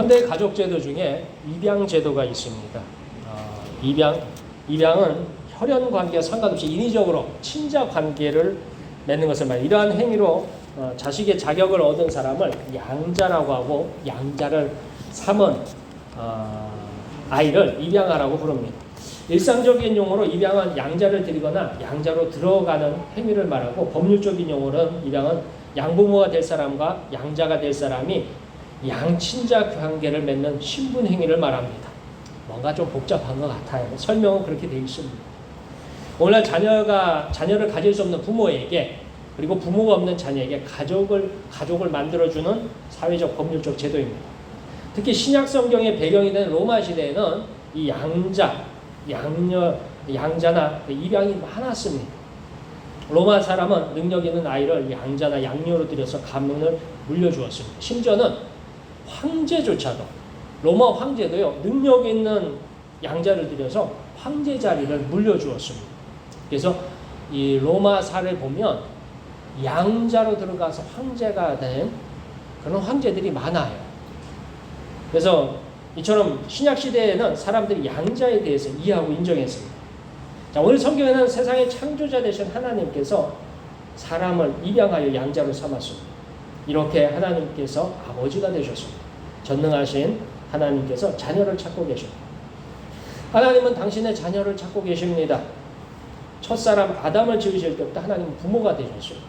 현대 가족 제도 중에 입양 제도가 있습니다. 입양은 혈연 관계와 상관없이 인위적으로 친자 관계를 맺는 것을 말해요. 이러한 행위로 자식의 자격을 얻은 사람을 양자라고 하고, 양자를 삼은 아이를 입양아라고 부릅니다. 일상적인 용어로 입양은 양자를 드리거나 양자로 들어가는 행위를 말하고, 법률적인 용어로는 입양은 양부모가 될 사람과 양자가 될 사람이 양친자 관계를 맺는 신분 행위를 말합니다. 뭔가 좀 복잡한 것 같아요. 설명은 그렇게 되어 있습니다. 오늘날 자녀를 가질 수 없는 부모에게, 그리고 부모가 없는 자녀에게 가족을 만들어주는 사회적 법률적 제도입니다. 특히 신약 성경의 배경이 된 로마 시대에는 이 양자나 입양이 많았습니다. 로마 사람은 능력 있는 아이를 양자나 양녀로 들여서 가문을 물려주었습니다. 심지어는 황제조차도, 로마 황제도요, 능력 있는 양자를 들여서 황제 자리를 물려주었습니다. 그래서 이 로마사를 보면 양자로 들어가서 황제가 된 그런 황제들이 많아요. 그래서 이처럼 신약 시대에는 사람들이 양자에 대해서 이해하고 인정했습니다. 자, 오늘 성경에는 세상의 창조자 되신 하나님께서 사람을 입양하여 양자로 삼았습니다. 이렇게 하나님께서 아버지가 되셨습니다. 전능하신 하나님께서 자녀를 찾고 계십니다. 하나님은 당신의 자녀를 찾고 계십니다. 첫사람 아담을 지으실 때부터 하나님은 부모가 되셨습니다.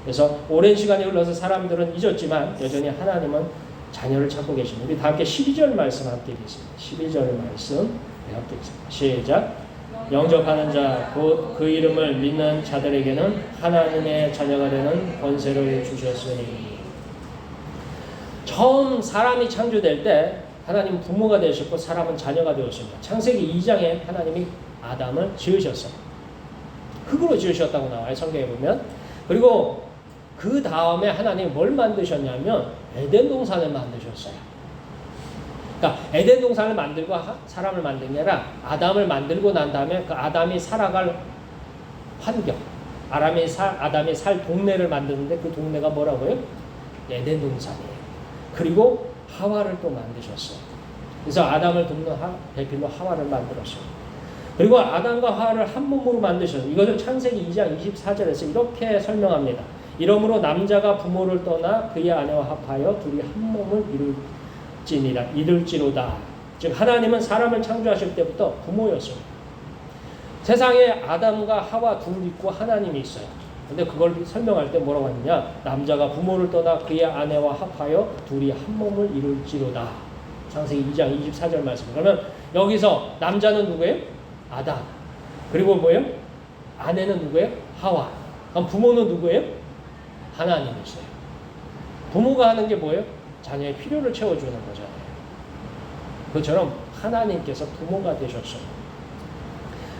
그래서 오랜 시간이 흘러서 사람들은 잊었지만 여전히 하나님은 자녀를 찾고 계십니다. 우리 다 함께 12절 말씀 함께 읽겠습니다. 12절 말씀 함께 읽겠습니다. 시작. 영접하는 자 곧 그 이름을 믿는 자들에게는 하나님의 자녀가 되는 권세를 주셨으니. 처음 사람이 창조될 때 하나님은 부모가 되셨고 사람은 자녀가 되었습니다. 창세기 2장에 하나님이 아담을 지으셨어요. 흙으로 지으셨다고 나와요, 성경에 보면. 그리고 그 다음에 하나님이 뭘 만드셨냐면 에덴 동산을 만드셨어요. 그러니까 에덴 동산을 만들고 사람을 만든 게 아니라 아담을 만들고 난 다음에 그 아담이 살아갈 환경, 아담이 살 동네를 만드는데 그 동네가 뭐라고요? 에덴 동산이에요. 그리고 하와를 또 만드셨어요. 그래서 아담을 돕는 배필로 하와를 만들었어요. 그리고 아담과 하와를 한 몸으로 만드셨어요. 이것을 창세기 2장 24절에서 이렇게 설명합니다. 이러므로 남자가 부모를 떠나 그의 아내와 합하여 둘이 한 몸을 이룰지로다. 즉 하나님은 사람을 창조하실 때부터 부모였습니다. 세상에 아담과 하와 둘 있고 하나님이 있어요. 근데 그걸 설명할 때 뭐라고 하느냐? 남자가 부모를 떠나 그의 아내와 합하여 둘이 한 몸을 이룰지로다. 창세기 2장 24절 말씀. 그러면 여기서 남자는 누구예요? 아담. 그리고 뭐예요? 아내는 누구예요? 하와. 그럼 부모는 누구예요? 하나님이세요. 부모가 하는 게 뭐예요? 자녀의 필요를 채워주는 거잖아요. 그처럼 하나님께서 부모가 되셨어요.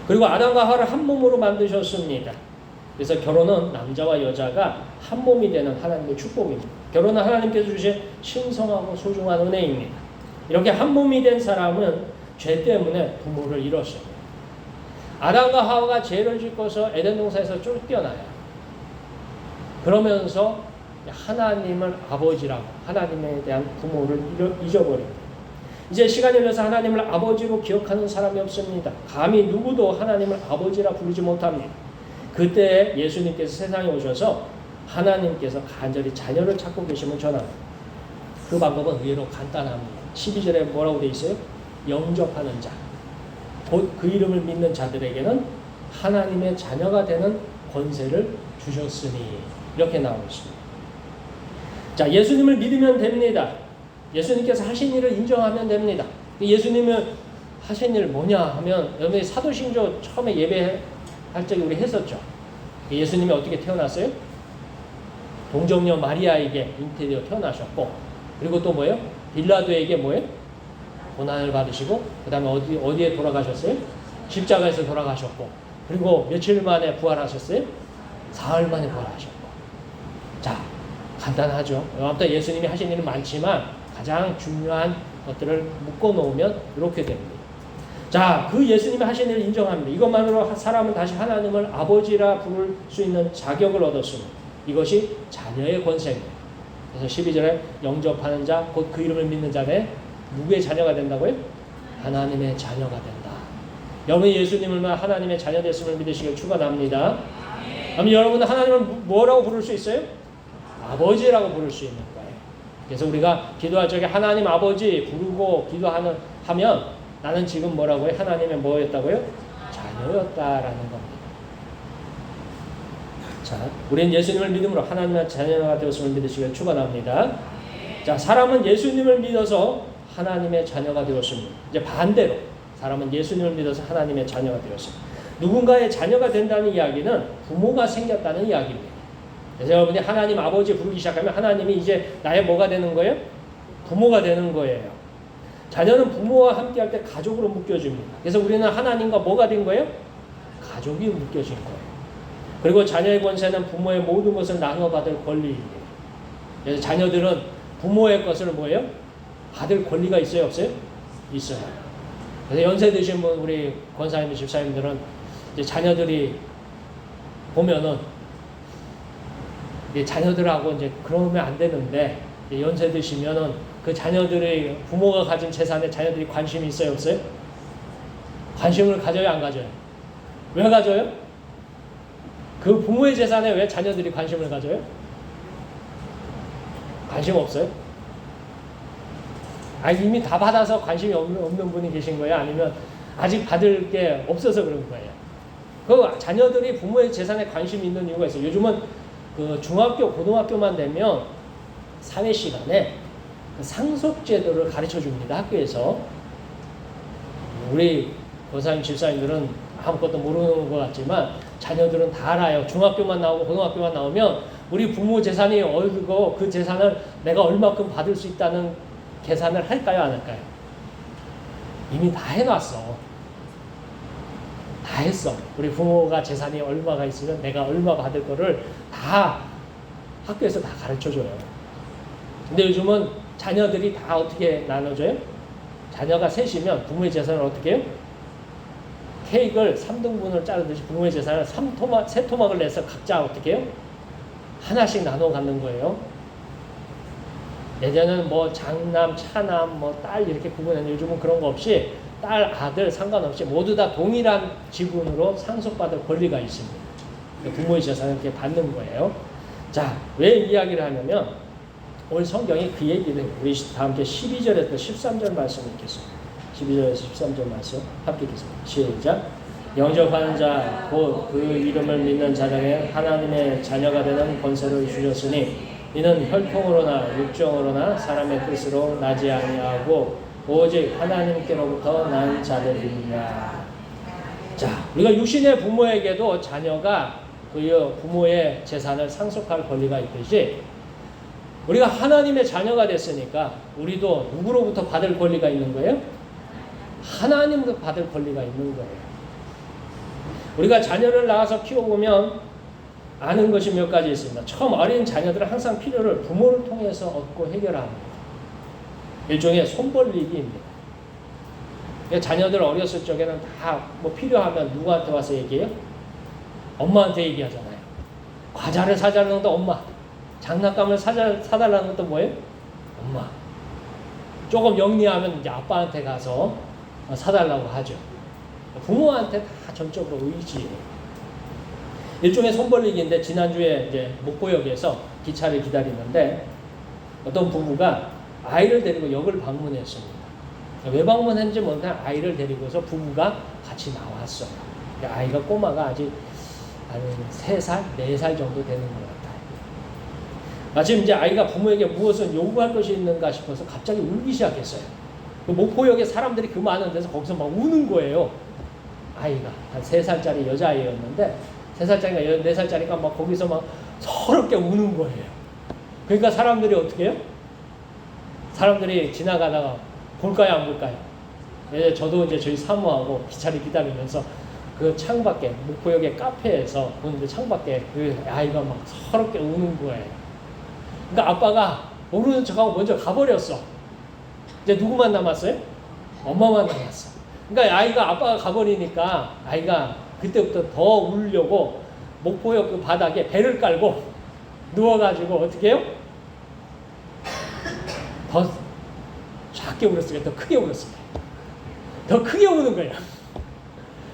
그리고 아담과 하와를 한 몸으로 만드셨습니다. 그래서 결혼은 남자와 여자가 한 몸이 되는 하나님의 축복입니다. 결혼은 하나님께서 주신 신성하고 소중한 은혜입니다. 이렇게 한 몸이 된 사람은 죄 때문에 부모를 잃었습니다. 아담과 하와가 죄를 짓고서 에덴 동산에서 쫓겨나요. 그러면서 하나님을 아버지라고, 하나님에 대한 부모를 잊어버립니다. 이제 시간이 흘러서 하나님을 아버지로 기억하는 사람이 없습니다. 감히 누구도 하나님을 아버지라 부르지 못합니다. 그때 예수님께서 세상에 오셔서 하나님께서 간절히 자녀를 찾고 계심을 전합니다. 그 방법은 의외로 간단합니다. 12절에 뭐라고 되어 있어요? 영접하는 자, 곧 그 이름을 믿는 자들에게는 하나님의 자녀가 되는 권세를 주셨으니, 이렇게 나오고 있습니다. 자, 예수님을 믿으면 됩니다. 예수님께서 하신 일을 인정하면 됩니다. 예수님을 하신 일 뭐냐 하면, 여러분이 사도신조 처음에 예배할 적에 우리 했었죠. 예수님이 어떻게 태어났어요? 동정녀 마리아에게 잉태되어 태어나셨고, 그리고 또 뭐예요? 빌라도에게 뭐예요? 고난을 받으시고, 그 다음에 어디에 돌아가셨어요? 십자가에서 돌아가셨고, 그리고 며칠 만에 부활하셨어요? 사흘 만에 부활하셨고. 자, 간단하죠. 아무튼 예수님이 하신 일은 많지만 가장 중요한 것들을 묶어놓으면 이렇게 됩니다. 자, 그 예수님이 하신 일을 인정합니다. 이것만으로 사람은 다시 하나님을 아버지라 부를 수 있는 자격을 얻었습니다. 이것이 자녀의 권세입니다. 그래서 12절에 영접하는 자, 곧 그 이름을 믿는 자네 누구의 자녀가 된다고요? 하나님의 자녀가 된다. 여러분이 예수님을 하나님의 자녀 됐음을 믿으시길 축원합니다. 그럼 여러분은 하나님을 뭐라고 부를 수 있어요? 아버지라고 부를 수 있는 거예요. 그래서 우리가 기도할 적에 하나님 아버지 부르고 기도하면 나는 지금 뭐라고요? 하나님의 뭐였다고요? 자녀였다라는 겁니다. 자, 우리는 예수님을 믿음으로 하나님의 자녀가 되었음을 믿으시길 축원합니다. 자, 사람은 예수님을 믿어서 하나님의 자녀가 되었습니다. 이제 반대로 사람은 예수님을 믿어서 하나님의 자녀가 되었습니다. 누군가의 자녀가 된다는 이야기는 부모가 생겼다는 이야기입니다. 그래서 여러분이 하나님 아버지 부르기 시작하면 하나님이 이제 나의 뭐가 되는 거예요? 부모가 되는 거예요. 자녀는 부모와 함께 할 때 가족으로 묶여집니다. 그래서 우리는 하나님과 뭐가 된 거예요? 가족이 묶여진 거예요. 그리고 자녀의 권세는 부모의 모든 것을 나눠받을 권리입니다. 그래서 자녀들은 부모의 것을 뭐예요? 받을 권리가 있어요? 없어요? 있어요. 그래서 연세 드신 분, 우리 권사님, 집사님들은 이제 자녀들이 보면은 자녀들하고 이제 그러면 안 되는데 연세 드시면은 그 자녀들의 부모가 가진 재산에 자녀들이 관심이 있어요? 없어요? 관심을 가져요? 안 가져요? 왜 가져요? 그 부모의 재산에 왜 자녀들이 관심을 가져요? 관심 없어요? 이미 다 받아서 관심이 없는 분이 계신 거예요? 아니면 아직 받을 게 없어서 그런 거예요? 그 자녀들이 부모의 재산에 관심이 있는 이유가 있어요. 요즘은 그 중학교, 고등학교만 되면 사회 시간에 그 상속제도를 가르쳐 줍니다. 학교에서. 우리 권사님, 집사님들은 아무것도 모르는 것 같지만 자녀들은 다 알아요. 중학교만 나오고 고등학교만 나오면 우리 부모 재산이 어디고 그 재산을 내가 얼마큼 받을 수 있다는 계산을 할까요? 안 할까요? 이미 다 해놨어. 다 했어. 우리 부모가 재산이 얼마가 있으면 내가 얼마 받을 거를 다 학교에서 다 가르쳐줘요. 근데 요즘은 자녀들이 다 어떻게 나눠줘요? 자녀가 셋이면 부모의 재산을 어떻게 해요? 케이크를 3등분을 자르듯이 부모의 재산을 3토막을 내서 각자 어떻게 해요? 하나씩 나눠 갖는 거예요. 예전에는 뭐 장남, 차남, 뭐 딸 이렇게 구분했는데 요즘은 그런 거 없이 딸, 아들 상관없이 모두 다 동일한 지분으로 상속받을 권리가 있습니다. 부모의 재산을 이렇게 받는 거예요. 자, 왜 이야기를 하냐면 오늘 성경이 그 얘기를 해요. 우리 다 함께 12절에서 13절 말씀 읽겠습니다. 12절에서 13절 말씀 함께 읽겠습니다. 시작. 영접하는 자, 곧 그 이름을 믿는 자에게 하나님의 자녀가 되는 권세를 주셨으니 이는 혈통으로나 육정으로나 사람의 뜻으로 나지 아니하고 오직 하나님께로부터 난 자들이니라. 자, 우리가 육신의 부모에게도 자녀가 그 부모의 재산을 상속할 권리가 있듯이 우리가 하나님의 자녀가 됐으니까 우리도 누구로부터 받을 권리가 있는 거예요? 하나님으로부터 받을 권리가 있는 거예요. 우리가 자녀를 낳아서 키워보면 아는 것이 몇 가지 있습니다. 처음 어린 자녀들은 항상 필요를 부모를 통해서 얻고 해결합니다. 일종의 손벌리기입니다. 자녀들 어렸을 적에는 다 뭐 필요하면 누구한테 와서 얘기해요? 엄마한테 얘기하잖아요. 과자를 사달라는 것도 엄마. 장난감을 사달라는 것도 뭐예요? 엄마. 조금 영리하면 이제 아빠한테 가서 사달라고 하죠. 부모한테 다 전적으로 의지해요. 일종의 손벌리기인데 지난주에 이제 목포역에서 기차를 기다리는데 어떤 부부가 아이를 데리고 역을 방문했습니다. 왜 방문했는지 모르는데 아이를 데리고서 부부가 같이 나왔어요. 아이가 꼬마가 아직 한 3살, 4살 정도 되는 것 같아요. 마침 이제 아이가 부모에게 무엇을 요구할 것이 있는가 싶어서 갑자기 울기 시작했어요. 그 목포역에 사람들이 그 많은 데서 거기서 막 우는 거예요. 아이가 한 3살짜리 여자아이였는데 3살짜리가 4살짜리가 막 거기서 막 서럽게 우는 거예요. 그러니까 사람들이 어떻게 해요? 사람들이 지나가다가 볼까요, 안 볼까요? 저도 이제 저희 사모하고 기차를 기다리면서 그 창밖에, 목포역의 카페에서 보는데 창밖에 그 아이가 막 서럽게 우는 거예요. 그러니까 아빠가 모르는 척하고 먼저 가버렸어. 이제 누구만 남았어요? 엄마만 남았어. 그러니까 아이가 아빠가 가버리니까 아이가 그때부터 더 울려고 목포역 그 바닥에 배를 깔고 누워가지고 어떻게 해요? 더 작게 울었을까? 더 크게 울었을까? 더 크게 우는 거예요.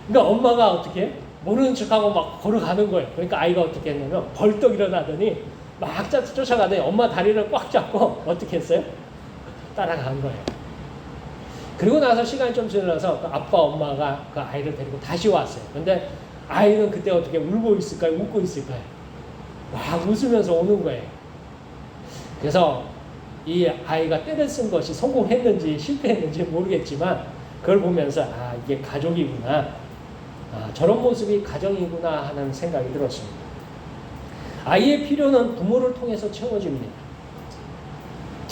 그러니까 엄마가 어떻게 모르는 척하고 막 걸어가는 거예요. 그러니까 아이가 어떻게 했냐면 벌떡 일어나더니 막 쫓아가더니 엄마 다리를 꽉 잡고 어떻게 했어요? 따라간 거예요. 그리고 나서 시간이 좀 지나서 그 아빠 엄마가 그 아이를 데리고 다시 왔어요. 근데 아이는 그때 어떻게 울고 있을까요? 웃고 있을까요? 막 웃으면서 오는 거예요. 그래서 이 아이가 때를 쓴 것이 성공했는지 실패했는지 모르겠지만 그걸 보면서 아, 이게 가족이구나. 아, 저런 모습이 가정이구나 하는 생각이 들었습니다. 아이의 필요는 부모를 통해서 채워집니다.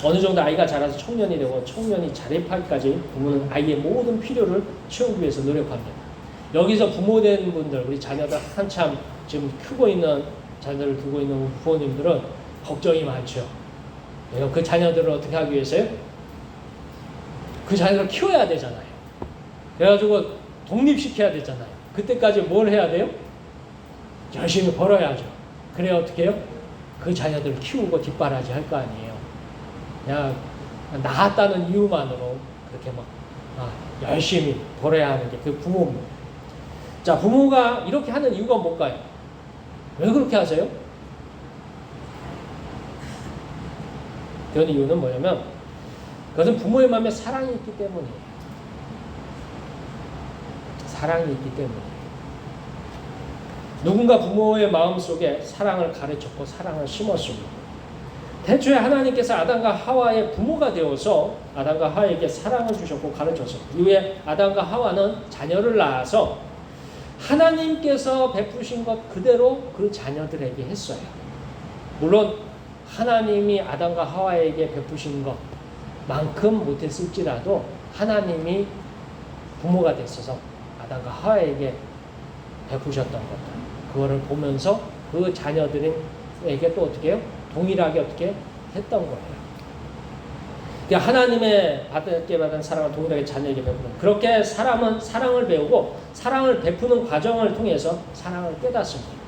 어느 정도 아이가 자라서 청년이 되고 청년이 자립할까지 부모는 아이의 모든 필요를 채우기 위해서 노력합니다. 여기서 부모 된 분들, 우리 자녀들 한참 지금 크고 있는 자녀를 두고 있는 부모님들은 걱정이 많죠. 그 자녀들을 어떻게 하기 위해서요? 그 자녀를 키워야 되잖아요. 그래가지고 독립시켜야 되잖아요. 그때까지 뭘 해야 돼요? 열심히 벌어야죠. 그래야 어떻게 해요? 그 자녀들을 키우고 뒷바라지 할 거 아니에요. 그냥 낳았다는 이유만으로 그렇게 막 열심히 벌어야 하는 게 그 부모입니다. 자, 부모가 이렇게 하는 이유가 뭘까요? 왜 그렇게 하세요? 그런 이유는 뭐냐면 그것은 부모의 마음에 사랑이 있기 때문이에요. 사랑이 있기 때문이에요. 누군가 부모의 마음속에 사랑을 가르쳤고 사랑을 심었습니다. 태초에 하나님께서 아담과 하와의 부모가 되어서 아담과 하와에게 사랑을 주셨고 가르쳤습니다. 이후에 아담과 하와는 자녀를 낳아서 하나님께서 베푸신 것 그대로 그 자녀들에게 했어요. 물론 하나님이 아담과 하와에게 베푸신 것만큼 못했을지라도 하나님이 부모가 됐어서 아담과 하와에게 베푸셨던 것들 그거를 보면서 그 자녀들에게 또 어떻게 해요? 동일하게 어떻게 했던 거예요. 그러니까 하나님의 받은 사랑을 동일하게 자녀에게 베푸는 그렇게 사람은 사랑을 배우고 사랑을 베푸는 과정을 통해서 사랑을 깨닫습니다.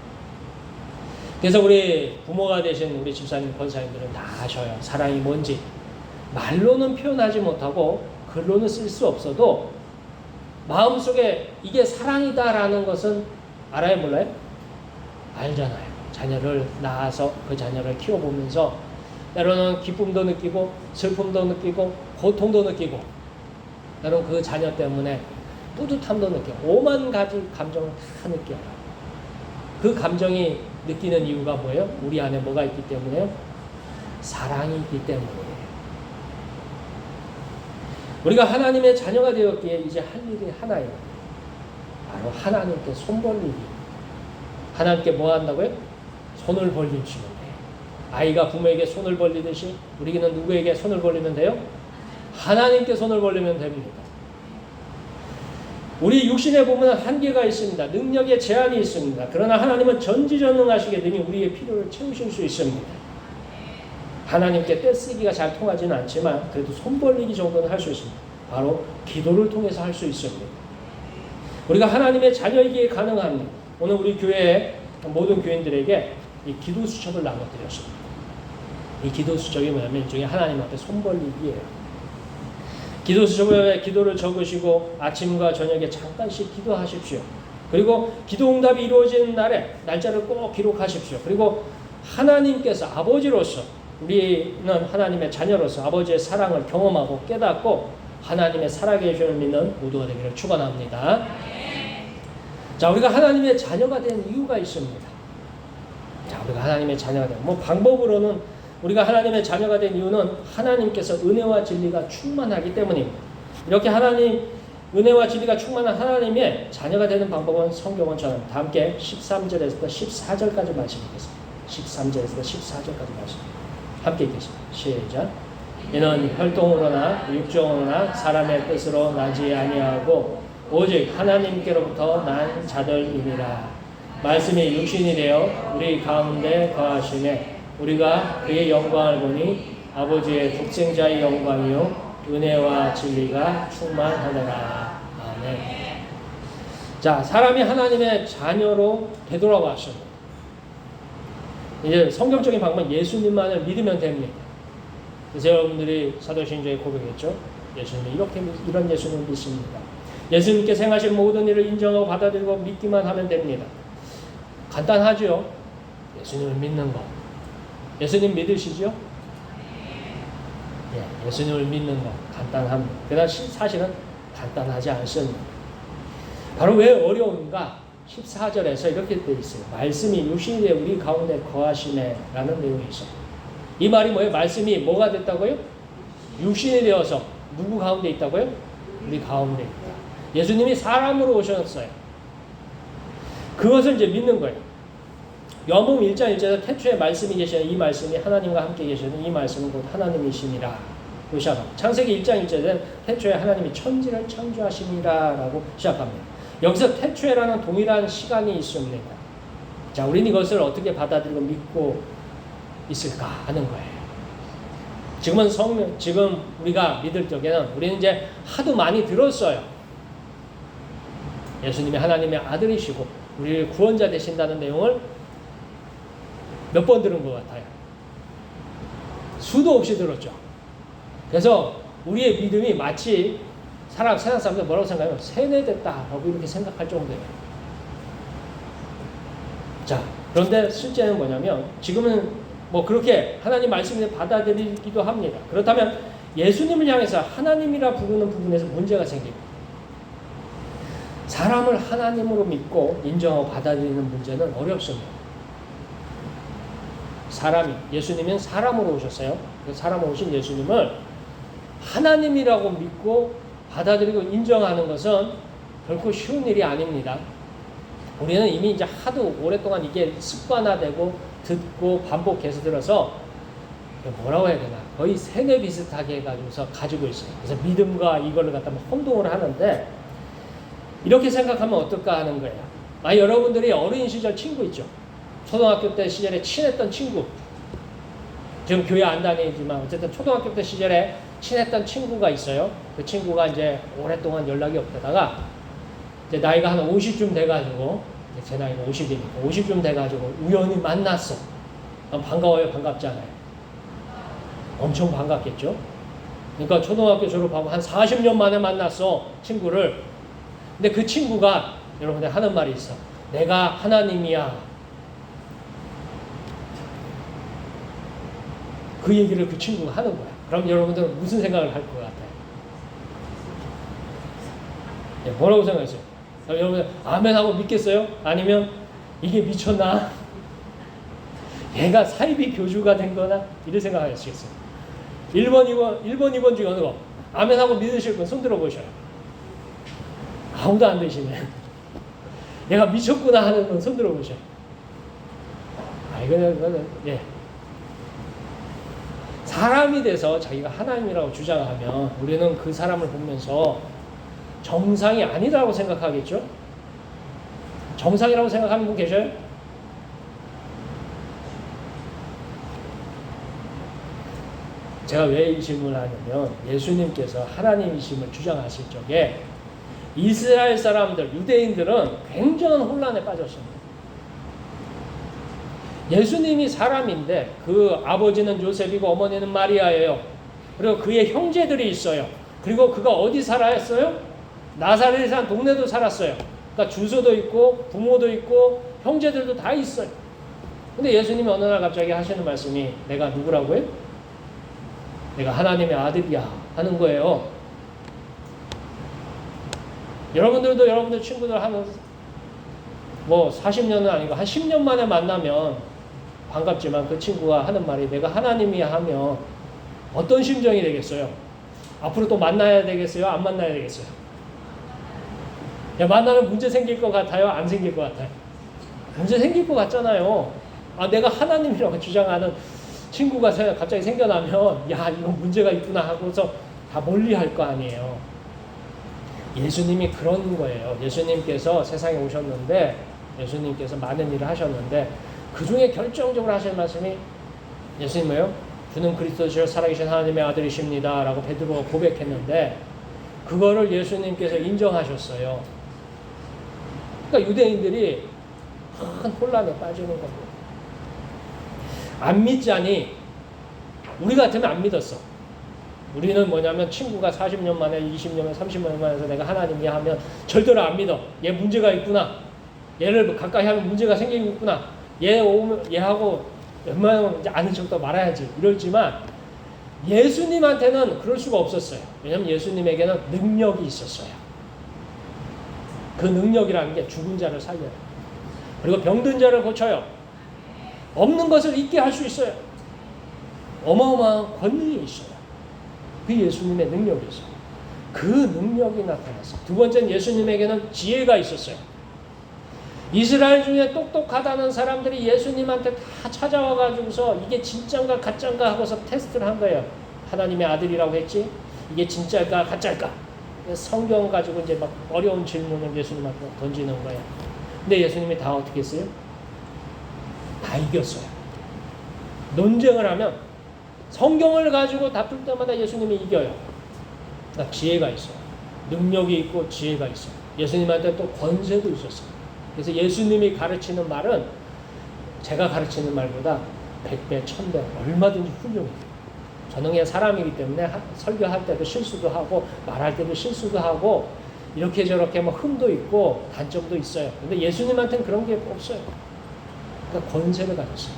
그래서 우리 부모가 되신 우리 집사님, 권사님들은 다 아셔요. 사랑이 뭔지. 말로는 표현하지 못하고 글로는 쓸 수 없어도 마음속에 이게 사랑이다라는 것은 알아요, 몰라요? 알잖아요. 자녀를 낳아서 그 자녀를 키워보면서 때로는 기쁨도 느끼고 슬픔도 느끼고 고통도 느끼고 때로는 그 자녀 때문에 뿌듯함도 느끼고 오만 가지 감정을 다 느껴요. 그 감정이 느끼는 이유가 뭐예요? 우리 안에 뭐가 있기 때문에요? 사랑이 있기 때문이에요. 우리가 하나님의 자녀가 되었기에 이제 할 일이 하나예요. 바로 하나님께 손 벌리기. 하나님께 뭐 한다고요? 손을 벌리시면 돼요. 아이가 부모에게 손을 벌리듯이 우리는 누구에게 손을 벌리면 돼요? 하나님께 손을 벌리면 됩니다. 우리 육신에 보면 한계가 있습니다. 능력에 제한이 있습니다. 그러나 하나님은 전지전능하시게 되니 우리의 필요를 채우실 수 있습니다. 하나님께 떼쓰기가 잘 통하지는 않지만 그래도 손 벌리기 정도는 할 수 있습니다. 바로 기도를 통해서 할 수 있습니다. 우리가 하나님의 자녀이기에 가능합니다. 오늘 우리 교회의 모든 교인들에게 이 기도 수첩을 나눠드렸습니다. 이 기도 수첩이 뭐냐면 일종의 하나님 앞에 손 벌리기예요. 기도 수첩에 기도를 적으시고 아침과 저녁에 잠깐씩 기도하십시오. 그리고 기도 응답이 이루어지는 날에 날짜를 꼭 기록하십시오. 그리고 하나님께서 아버지로서 우리는 하나님의 자녀로서 아버지의 사랑을 경험하고 깨닫고 하나님의 살아계심을 믿는 모두가 되기를 축원합니다. 자, 우리가 하나님의 자녀가 된 이유가 있습니다. 자, 우리가 하나님의 자녀가 된 방법으로는 우리가 하나님의 자녀가 된 이유는 하나님께서 은혜와 진리가 충만하기 때문입니다. 이렇게 하나님 은혜와 진리가 충만한 하나님의 자녀가 되는 방법은 성경은 저는 다 함께 13절에서 14절까지 말씀드리겠습니다. 13절에서 14절까지 말씀 함께 읽겠습니다. 시작. 이는 혈통으로나 육정으로나 사람의 뜻으로 나지 아니하고 오직 하나님께로부터 난 자들이니라. 말씀이 육신이 되어 우리 가운데 거하시매 우리가 그의 영광을 보니 아버지의 독생자의 영광이요 은혜와 진리가 충만하더라. 아멘. 자, 사람이 하나님의 자녀로 되돌아왔습니다. 이제 성경적인 방법은 예수님만을 믿으면 됩니다. 그래서 여러분들이 사도신경에 고백했죠. 예수님은 이런 예수님을 믿습니다. 예수님께서 행하신 모든 일을 인정하고 받아들이고 믿기만 하면 됩니다. 간단하죠. 예수님을 믿는 거. 예수님 믿으시죠? 예, 예수님을 믿는 거 간단합니다. 그러나 사실은 간단하지 않습니다. 바로 왜 어려운가? 14절에서 이렇게 되어 있어요. 말씀이 육신이 되어 우리 가운데 거하시네 라는 내용이 있어요. 이 말이 뭐예요? 말씀이 뭐가 됐다고요? 육신이 되어서 누구 가운데 있다고요? 우리 가운데 있다. 예수님이 사람으로 오셨어요. 그것을 이제 믿는 거예요. 요한복음 1장 1절에서 태초에 말씀이 계시는 이 말씀이 하나님과 함께 계시는 이 말씀은 곧 하나님이심이라. 시작합니다. 창세기 1장 1절에는 태초에 하나님이 천지를 창조하시니라 라고 시작합니다. 여기서 태초에라는 동일한 시간이 있습니다. 자, 우리는 이것을 어떻게 받아들이고 믿고 있을까 하는 거예요. 지금 우리가 믿을 적에는 우리는 이제 하도 많이 들었어요. 예수님이 하나님의 아들이시고 우리를 구원자 되신다는 내용을 몇 번 들은 것 같아요. 수도 없이 들었죠. 그래서 우리의 믿음이 마치 세상 사람들 뭐라고 생각하면 세뇌됐다라고 이렇게 생각할 정도예요. 자, 그런데 실제는 뭐냐면 지금은 뭐 그렇게 하나님 말씀을 받아들이기도 합니다. 그렇다면 예수님을 향해서 하나님이라 부르는 부분에서 문제가 생깁니다. 사람을 하나님으로 믿고 인정하고 받아들이는 문제는 어렵습니다. 예수님은 사람으로 오셨어요. 사람으로 오신 예수님을 하나님이라고 믿고 받아들이고 인정하는 것은 결코 쉬운 일이 아닙니다. 우리는 이미 이제 하도 오랫동안 이게 습관화되고 듣고 반복해서 들어서 뭐라고 해야 되나 거의 세뇌 비슷하게 해가지고서 가지고 있어요. 그래서 믿음과 이걸로 갖다 혼동을 하는데 이렇게 생각하면 어떨까 하는 거예요. 여러분들이 어린 시절 친구 있죠. 초등학교 때 시절에 친했던 친구. 지금 교회 안 다니지만 어쨌든 초등학교 때 시절에 친했던 친구가 있어요. 그 친구가 이제 오랫동안 연락이 없다가 이제 나이가 한 50쯤 돼가지고 제 나이가 50이니까 50쯤 돼가지고 우연히 만났어. 반가워요? 반갑지 않아요? 엄청 반갑겠죠? 그러니까 초등학교 졸업하고 한 40년 만에 만났어. 친구를. 근데 그 친구가 여러분들 하는 말이 있어. 내가 하나님이야. 그 얘기를 그 친구가 하는 거야. 그럼 여러분들은 무슨 생각을 할 것 같아요? 뭐라고 생각했어요? 여러분 아멘하고 믿겠어요? 아니면 이게 미쳤나? 얘가 사이비 교주가 된 거나? 이런 생각하시겠어요? 1번, 2번 중에 어느 거? 아멘하고 믿으실 분 손 들어보셔요. 아무도 안 되시네. 얘가 미쳤구나 하는 분 손 들어보셔요. 이거는 예. 사람이 돼서 자기가 하나님이라고 주장하면 우리는 그 사람을 보면서 정상이 아니라고 생각하겠죠? 정상이라고 생각하는 분 계셔요? 제가 왜 이 질문을 하냐면 예수님께서 하나님이심을 주장하실 적에 이스라엘 사람들, 유대인들은 굉장한 혼란에 빠졌습니다. 예수님이 사람인데 그 아버지는 요셉이고 어머니는 마리아예요. 그리고 그의 형제들이 있어요. 그리고 그가 어디 살았어요? 나사렛에 산 동네도 살았어요. 그러니까 주소도 있고 부모도 있고 형제들도 다 있어요. 근데 예수님이 어느 날 갑자기 하시는 말씀이 내가 누구라고요? 내가 하나님의 아들이야 하는 거예요. 여러분들도 여러분들 친구들 하면 뭐 40년은 아니고 한 10년 만에 만나면 반갑지만 그 친구가 하는 말이 내가 하나님이야 하면 어떤 심정이 되겠어요? 앞으로 또 만나야 되겠어요? 안 만나야 되겠어요? 만나면 문제 생길 것 같아요? 안 생길 것 같아요? 문제 생길 것 같잖아요. 내가 하나님이라고 주장하는 친구가 갑자기 생겨나면 이건 문제가 있구나 하고서 다 멀리 할 거 아니에요. 예수님이 그런 거예요. 예수님께서 세상에 오셨는데 예수님께서 많은 일을 하셨는데 그 중에 결정적으로 하신 말씀이 예수님 뭐예요? 주는 그리스도시요 살아계신 하나님의 아들이십니다 라고 베드로가 고백했는데 그거를 예수님께서 인정하셨어요. 그러니까 유대인들이 큰 혼란에 빠지는 겁니다. 안 믿자니 우리 같으면 안 믿었어. 우리는 뭐냐면 친구가 40년 만에 20년, 30년 만에 내가 하나님이 하면 절대로 안 믿어. 얘 문제가 있구나. 얘를 가까이 하면 문제가 생기고 있구나. 얘 오면 얘하고 웬만하면 이제 아는 척도 말아야지. 이러지만 예수님한테는 그럴 수가 없었어요. 왜냐하면 예수님에게는 능력이 있었어요. 그 능력이라는 게 죽은 자를 살려요. 그리고 병든 자를 고쳐요. 없는 것을 있게 할 수 있어요. 어마어마한 권능이 있어요. 그 예수님의 능력이 있어요. 그 능력이 나타났어요. 두 번째는 예수님에게는 지혜가 있었어요. 이스라엘 중에 똑똑하다는 사람들이 예수님한테 다 찾아와가지고서 이게 진짜인가 가짜인가 하고서 테스트를 한 거예요. 하나님의 아들이라고 했지? 이게 진짜일까 가짜일까? 성경 가지고 이제 막 어려운 질문을 예수님한테 던지는 거예요. 근데 예수님이 다 어떻게 했어요? 다 이겼어요. 논쟁을 하면 성경을 가지고 다툴 때마다 예수님이 이겨요. 그러니까 지혜가 있어요. 능력이 있고 지혜가 있어요. 예수님한테 또 권세도 있었어요. 그래서 예수님이 가르치는 말은 제가 가르치는 말보다 100배, 1000배 얼마든지 훌륭해요. 저는 그냥 사람이기 때문에 설교할 때도 실수도 하고 말할 때도 실수도 하고 이렇게 저렇게 뭐 흠도 있고 단점도 있어요. 근데 예수님한테는 그런 게 없어요. 그러니까 권세를 가졌어요.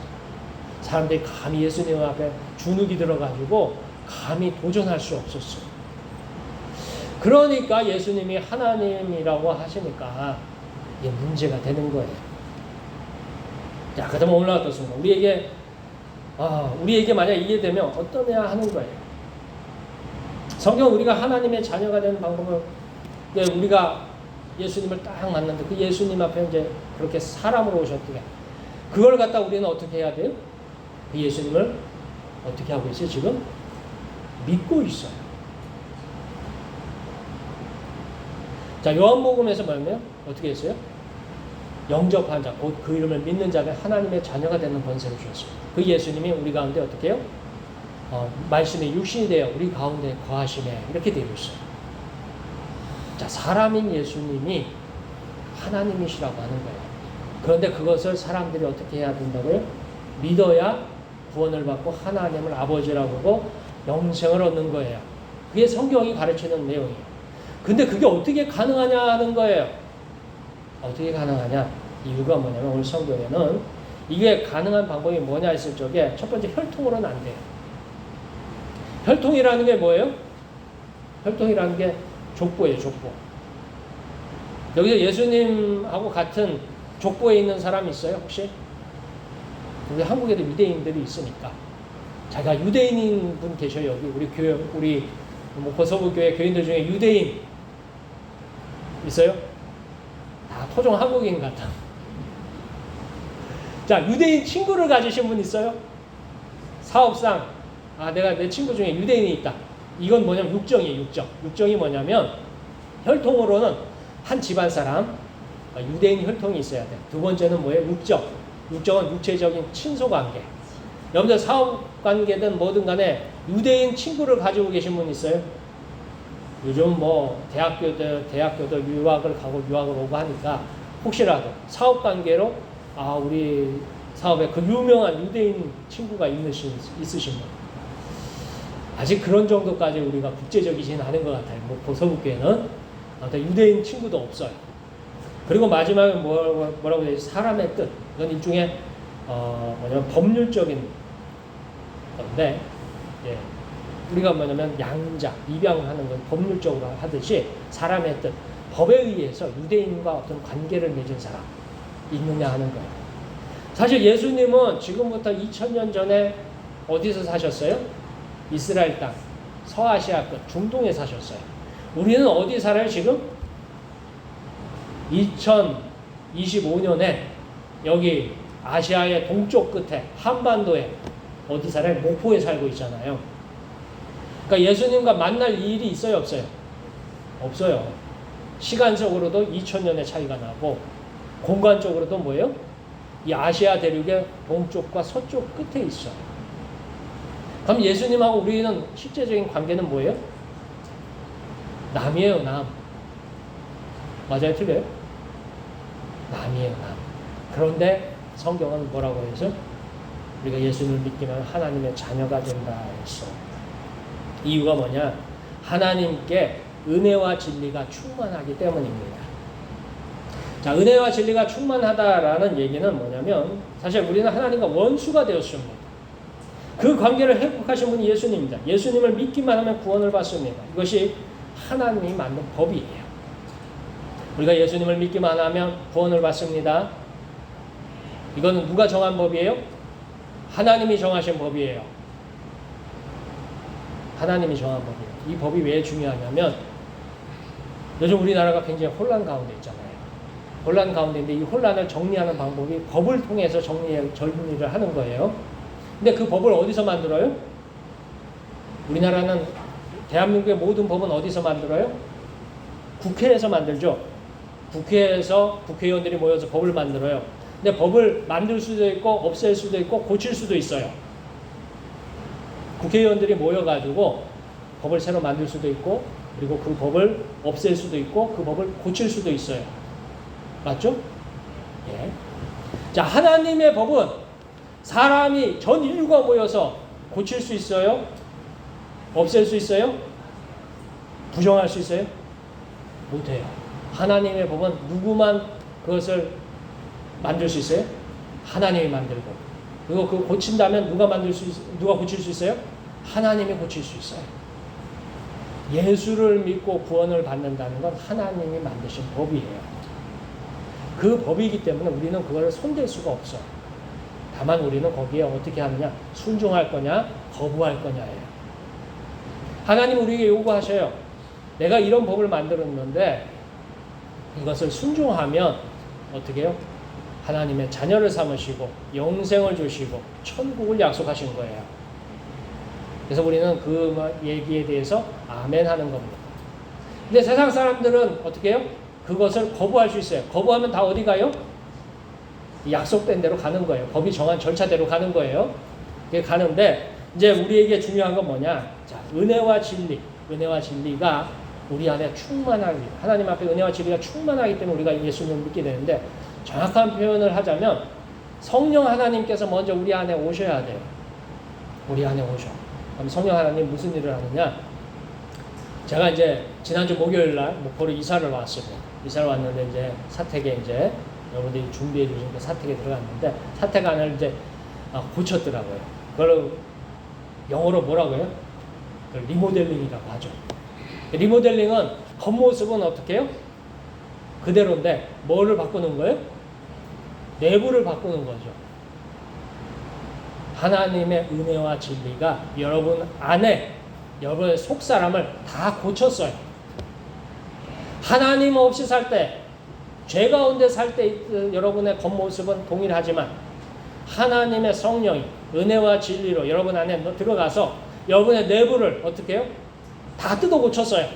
사람들이 감히 예수님 앞에 주눅이 들어가지고 감히 도전할 수 없었어요. 그러니까 예수님이 하나님이라고 하시니까 이게 문제가 되는 거예요. 자, 그다음에 오늘 어떻습니까? 우리에게 만약 이게 되면 어떠냐 하는 거예요. 성경 우리가 하나님의 자녀가 되는 방법을 우리가 예수님을 딱 만났는데 그 예수님 앞에 이제 그렇게 사람으로 오셨더래. 그걸 갖다 우리는 어떻게 해야 돼요? 그 예수님을 어떻게 하고 있어요? 지금 믿고 있어요. 자, 요한복음에서 말하면 어떻게 했어요? 영접한 자, 곧 그 이름을 믿는 자가 하나님의 자녀가 되는 권세를 주셨어요. 그 예수님이 우리 가운데 어떻게 해요? 말씀이 육신이 되어 우리 가운데 거하시네. 이렇게 되고 있어요. 자, 사람인 예수님이 하나님이시라고 하는 거예요. 그런데 그것을 사람들이 어떻게 해야 된다고요? 믿어야 구원을 받고 하나님을 아버지라고 하고 영생을 얻는 거예요. 그게 성경이 가르치는 내용이에요. 근데 그게 어떻게 가능하냐 하는 거예요. 어떻게 가능하냐? 이유가 뭐냐면 오늘 성경에는 이게 가능한 방법이 뭐냐 했을 적에 첫 번째 혈통으로는 안 돼요. 혈통이라는 게 뭐예요? 혈통이라는 게 족보예요, 족보. 여기서 예수님하고 같은 족보에 있는 사람이 있어요, 혹시? 우리 한국에도 유대인들이 있으니까. 자기가 유대인인 분 계셔요, 여기. 우리 교회, 우리 고서부 교회 교인들 중에 유대인 있어요? 다 토종 한국인 같아. 자, 유대인 친구를 가지신 분 있어요? 사업상, 내가 내 친구 중에 유대인이 있다. 이건 뭐냐면 육정이에요, 육정. 육정이 뭐냐면 혈통으로는 한 집안 사람, 유대인 혈통이 있어야 돼. 두 번째는 뭐예요? 육정. 육정은 육체적인 친소관계. 여러분들 사업관계든 뭐든 간에 유대인 친구를 가지고 계신 분 있어요? 요즘 뭐 대학교도 유학을 가고 유학을 오고 하니까 혹시라도 사업관계로 우리 사업에 그 유명한 유대인 친구가 있으신 분. 아직 그런 정도까지 우리가 국제적이진 않은 것 같아요. 뭐 고서국교회는 유대인 친구도 없어요. 그리고 마지막에 뭐라고 해야 되지? 사람의 뜻. 이건 일종의 뭐냐면 법률적인 건데, 예. 우리가 뭐냐면 양자, 입양하는 건 법률적으로 하듯이 사람의 뜻, 법에 의해서 유대인과 어떤 관계를 맺은 사람 있느냐 하는 거예요. 사실 예수님은 지금부터 2000년 전에 어디서 사셨어요? 이스라엘 땅, 서아시아 끝, 중동에 사셨어요. 우리는 어디 살아요 지금? 2025년에 여기 아시아의 동쪽 끝에 한반도에 어디 살아요? 목포에 살고 있잖아요. 그러니까 예수님과 만날 일이 있어요, 없어요? 없어요. 시간적으로도 2000년의 차이가 나고 공간적으로도 뭐예요? 이 아시아 대륙의 동쪽과 서쪽 끝에 있어요. 그럼 예수님하고 우리는 실제적인 관계는 뭐예요? 남이에요, 남. 맞아요, 틀려요? 남이에요, 남. 그런데 성경은 뭐라고 해서? 우리가 예수님을 믿기만 하나님의 자녀가 된다 했어. 이유가 뭐냐? 하나님께 은혜와 진리가 충만하기 때문입니다. 자, 은혜와 진리가 충만하다라는 얘기는 뭐냐면 사실 우리는 하나님과 원수가 되었습니다. 그 관계를 회복하신 분이 예수님입니다. 예수님을 믿기만 하면 구원을 받습니다. 이것이 하나님이 만든 법이에요. 우리가 예수님을 믿기만 하면 구원을 받습니다. 이거는 누가 정한 법이에요? 하나님이 정하신 법이에요. 하나님이 정한 법이에요. 이 법이 왜 중요하냐면 요즘 우리나라가 굉장히 혼란 가운데 있잖아요. 혼란 가운데인데 이 혼란을 정리하는 방법이 법을 통해서 정리를 하는 거예요. 근데 그 법을 어디서 만들어요? 우리나라는 대한민국의 모든 법은 어디서 만들어요? 국회에서 만들죠. 국회에서 국회의원들이 모여서 법을 만들어요. 근데 법을 만들 수도 있고 없앨 수도 있고 고칠 수도 있어요. 국회의원들이 모여가지고 법을 새로 만들 수도 있고 그리고 그 법을 없앨 수도 있고 그 법을 고칠 수도 있어요. 맞죠? 예. 자, 하나님의 법은 사람이 전 인류가 모여서 고칠 수 있어요? 없앨 수 있어요? 부정할 수 있어요? 못해요. 하나님의 법은 누구만 그것을 만들 수 있어요? 하나님이 만들고. 그리고 그거 고친다면 누가 고칠 수 있어요? 하나님이 고칠 수 있어요. 예수를 믿고 구원을 받는다는 건 하나님이 만드신 법이에요. 그 법이기 때문에 우리는 그걸 손댈 수가 없어. 다만 우리는 거기에 어떻게 하느냐? 순종할 거냐? 거부할 거냐예요. 하나님 우리에게 요구하셔요. 내가 이런 법을 만들었는데 이것을 순종하면 어떻게 해요? 하나님의 자녀를 삼으시고 영생을 주시고 천국을 약속하신 거예요. 그래서 우리는 그 얘기에 대해서 아멘 하는 겁니다. 근데 세상 사람들은 어떻게 해요? 그것을 거부할 수 있어요. 거부하면 다 어디 가요? 약속된 대로 가는 거예요. 법이 정한 절차대로 가는 거예요. 그게 가는데 이제 우리에게 중요한 건 뭐냐? 자, 은혜와 진리. 은혜와 진리가 우리 안에 충만하기. 하나님 앞에 은혜와 진리가 충만하기 때문에 우리가 예수님을 믿게 되는데 정확한 표현을 하자면 성령 하나님께서 먼저 우리 안에 오셔야 돼요. 우리 안에 오셔. 그럼 성령 하나님 무슨 일을 하느냐? 제가 이제 지난주 목요일 날 목포로 이사를 왔습니다. 이사를 왔는데 이제 사택에 이제 여러분들이 준비해 주신 그 사택에 들어갔는데 사택안을 이제 고쳤더라고요. 그걸 영어로 뭐라고 해요? 리모델링이라고 하죠. 리모델링은 겉모습은 어떻게 해요? 그대로인데 뭐를 바꾸는 거예요? 내부를 바꾸는 거죠. 하나님의 은혜와 진리가 여러분 안에 여러분의 속사람을 다 고쳤어요. 하나님 없이 살 때, 죄 가운데 살 때 여러분의 겉모습은 동일하지만 하나님의 성령이 은혜와 진리로 여러분 안에 들어가서 여러분의 내부를 어떻게 해요? 다 뜯어 고쳤어요.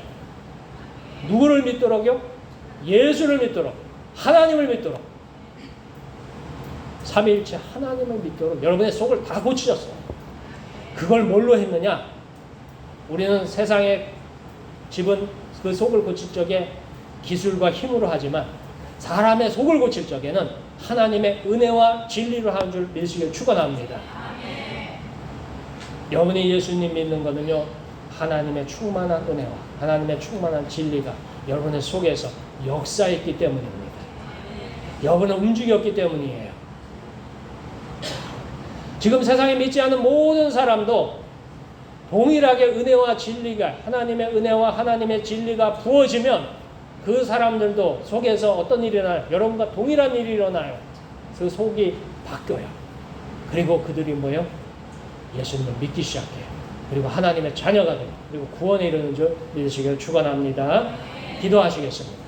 누구를 믿도록요? 예수를 믿도록, 하나님을 믿도록, 삼위일체 하나님을 믿도록 여러분의 속을 다 고치셨어요. 그걸 뭘로 했느냐? 우리는 세상의 집은 그 속을 고칠 적에 기술과 힘으로 하지만 사람의 속을 고칠 적에는 하나님의 은혜와 진리로 하는 줄 믿으시길 축원합니다. 여러분이 예수님 믿는 것은요, 하나님의 충만한 은혜와 하나님의 충만한 진리가 여러분의 속에서 역사했기 때문입니다. 여러분을 움직였기 때문이에요. 지금 세상에 믿지 않는 모든 사람도 동일하게 은혜와 진리가, 하나님의 은혜와 하나님의 진리가 부어지면 그 사람들도 속에서 어떤 일이 일어나요? 여러분과 동일한 일이 일어나요. 그 속이 바뀌어요. 그리고 그들이 뭐예요? 예수님을 믿기 시작해요. 그리고 하나님의 자녀가 돼요. 그리고 구원에 이르는 줄 믿으시기를 축원합니다. 기도하시겠습니다.